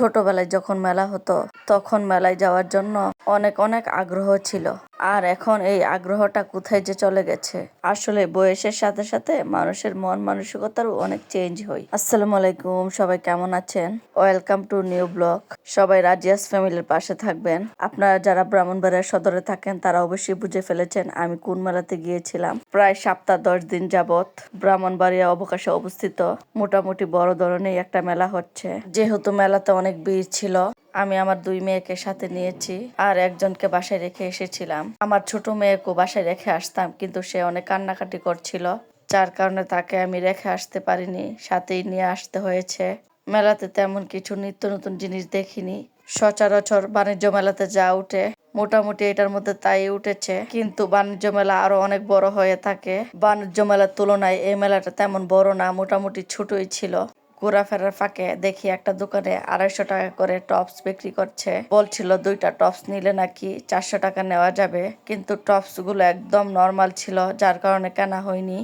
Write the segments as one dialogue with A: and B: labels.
A: ছোটবেলায় যখন মেলা হতো তখন মেলায় যাওয়ার জন্য অনেক অনেক আগ্রহ ছিল। আর এখন এই আগ্রহটা কোথায় যে চলে গেছে। আসলে বয়সের সাথে সাথে মানুষের মন মানসিকতারও অনেক চেঞ্জ হয়। আসসালামু আলাইকুম, সবাই কেমন আছেন? Welcome to new blog. সবাই রাজিয়াস ফ্যামিলির পাশে থাকবেন। আপনারা যারা ব্রাহ্মণবাড়িয়া সদরে থাকেন তারা অবশ্যই বুঝে ফেলেছেন আমি কোন মেলাতে গিয়েছিলাম। প্রায় সপ্তাহ 10 দিন যাবত ব্রাহ্মণবাড়িয়া অবকাশে অবস্থিত মোটামুটি বড় ধরনের একটা মেলা হচ্ছে। যেহেতু মেলাতে অনেক ভিড় ছিল, আমি আমার 2 মেয়েকে সাথে নিয়েছি আর একজনকে বাসায় রেখে এসেছিলাম। আমার ছোট মেয়েকেও বাসায় রেখে আসতাম, কিন্তু সে অনেক কান্নাকাটি করছিল, যার কারণে তাকে আমি রেখে আসতে পারিনি, সাথেই নিয়ে আসতে হয়েছে। মেলাতে তেমন কিছু নিত্য নতুন জিনিস দেখিনি। সচরাচর বাণিজ্য মেলাতে যা উঠে মোটামুটি এটার মধ্যে তাই উঠেছে, কিন্তু বাণিজ্য মেলা আরো অনেক বড় হয়ে থাকে। বাণিজ্য মেলার তুলনায় এই মেলাটা তেমন বড় না, মোটামুটি ছোটই ছিল। ঘোরাফেরার ফাঁকে দেখি একটা দোকানে 250 টাকা করে টপস বিক্রি করছে। বলছিল 2টা টপস নিলে নাকি 400 টাকা নেওয়া যাবে, কিন্তু টপস গুলো একদম নর্মাল ছিল, যার কারণে কেনা হয়নি।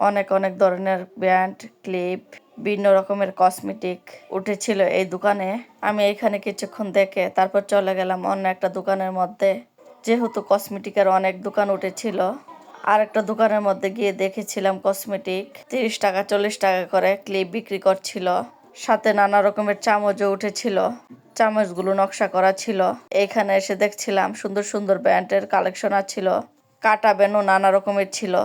A: অনেক অনেক ধরনের ব্যান্ড, ক্লিপ, বিভিন্ন রকমের কসমেটিক উঠেছিল এই দোকানে। আমি এখানে কিছুক্ষণ দেখে তারপর চলে গেলাম অন্য একটা দোকানের মধ্যে। যেহেতু কসমেটিকের অনেক দোকান উঠেছিল, আর একটা দোকানের মধ্যে গিয়ে দেখেছিলাম কসমেটিক 30 টাকা 40 টাকা করে ক্লিপ বিক্রি করছিল। সাথে নানা রকমের চামচও উঠেছিল, চামচগুলো নকশা করা ছিল। এখানে এসে দেখছিলাম সুন্দর সুন্দর ব্যান্ডের কালেকশন ছিল, কাটা বেনও নানা রকমের ছিল।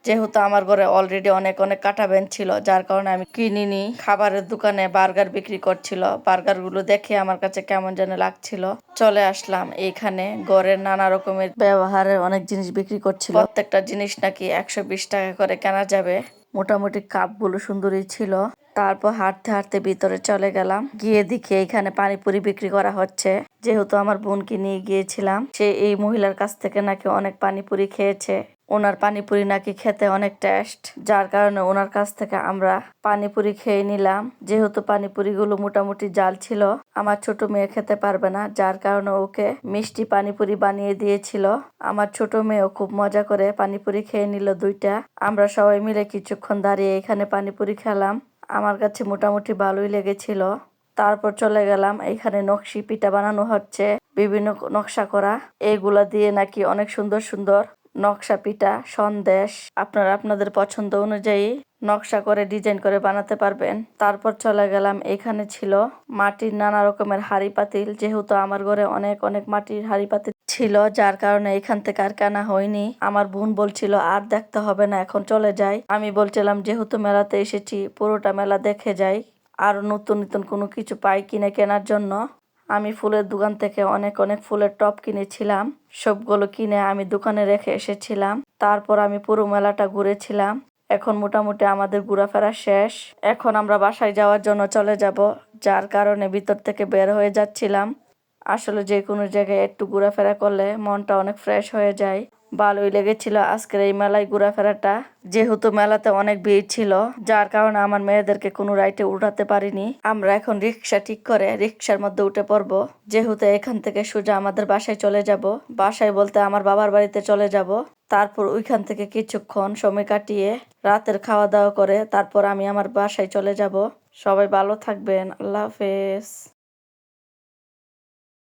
A: যেহেতু আমার ঘরে অলরেডি অনেক অনেক কাটা বেন ছিল, যার কারণে আমি কিনিনি। খাবারের দোকানে বার্গার বিক্রি করছিল, বার্গার গুলো দেখে আমার কাছে কেমন যেন লাগছিল। চলে আসলাম এইখানে। ঘরের নানা রকমের ব্যবহারের অনেক জিনিস বিক্রি করছিল, প্রত্যেকটা জিনিস নাকি 120 টাকা করে কেনা যাবে। মোটামুটি কাপগুলো সুন্দরই ছিল। তারপর হাঁটতে হাঁটতে ভিতরে চলে গেলাম, গিয়ে দেখি এখানে পানিপুরি বিক্রি করা হচ্ছে। যেহেতু আমার বোনকে নিয়ে গিয়েছিলাম, সে এই মহিলার কাছ থেকে নাকি অনেক পানিপুরি খেয়েছে। ওনার পানিপুরি নাকি খেতে অনেক টেস্ট, যার কারণে ওনার কাছ থেকে আমরা পানিপুরি খেয়ে নিলাম। যেহেতু পানিপুরি গুলো মোটামুটি জাল ছিল, আমার ছোট মেয়ে খেতে পারবে না, যার কারণে ওকে মিষ্টি পানিপুরি বানিয়ে দিয়েছিল। আমার ছোট মেয়েও খুব মজা করে পানিপুরি খেয়ে নিল 2টা। আমরা সবাই মিলে কিছুক্ষণ দাঁড়িয়ে এখানে পানিপুরি খেলাম। আমার কাছে মোটামুটি ভালোই লেগেছিল। তারপর চলে গেলাম, এখানে নকশি পিঠা বানানো হচ্ছে, বিভিন্ন নকশা করা। এগুলা দিয়ে নাকি অনেক সুন্দর সুন্দর নকশা পিঠা, সন্দেশ আপনারা আপনাদের পছন্দ অনুযায়ী নকশা করে ডিজাইন করে বানাতে পারবেন। তারপর চলে গেলাম, এখানে ছিল মাটির নানা রকমের হাঁড়ি পাতিল। যেহেতু আমার ঘরে অনেক অনেক মাটির হাঁড়ি পাতিল ছিল, যার কারণে এখান থেকে আর কেনা হয়নি। আমার বোন বলছিল আর দেখতে হবে না, এখন চলে যাই। আমি বলছিলাম যেহেতু মেলাতে এসেছি পুরোটা মেলা দেখে যাই, আর নতুন নতুন কোনো কিছু পাই কিনে কেনার জন্য। আমি ফুলের দোকান থেকে অনেক অনেক ফুলের টব কিনেছিলাম, সবগুলো কিনে আমি দোকানে রেখে এসেছিলাম। তারপর আমি পুরো মেলাটা ঘুরেছিলাম। এখন মোটামুটি আমাদের ঘোরাফেরা শেষ। এখন আমরা বাসায় যাওয়ার জন্য চলে যাব, যার কারণে ভিতর থেকে বের হয়ে যাচ্ছিলাম। আসলে যে কোনো জায়গায় একটু ঘোরাফেরা করলে মনটা অনেক ফ্রেশ হয়ে যায়। ভালোই লেগেছিল আজকের এই মেলায় ঘোরাফেরাটা। যেহেতু মেলাতে অনেক ভিড় ছিল, যার কারণে আমার মেয়েদেরকে কোনো রাইডে উঠাতে পারিনি। আমরা এখন রিক্সা ঠিক করে রিক্সার মধ্যে উঠে পড়বো। যেহেতু এখান থেকে সোজা আমাদের বাসায় চলে যাব, বাসায় বলতে আমার বাবার বাড়িতে চলে যাব। তারপর ওইখান থেকে কিছুক্ষণ সময় কাটিয়ে রাতের খাওয়া দাওয়া করে তারপর আমি আমার বাসায় চলে যাব। সবাই ভালো থাকবেন, আল্লাহ হাফেজ।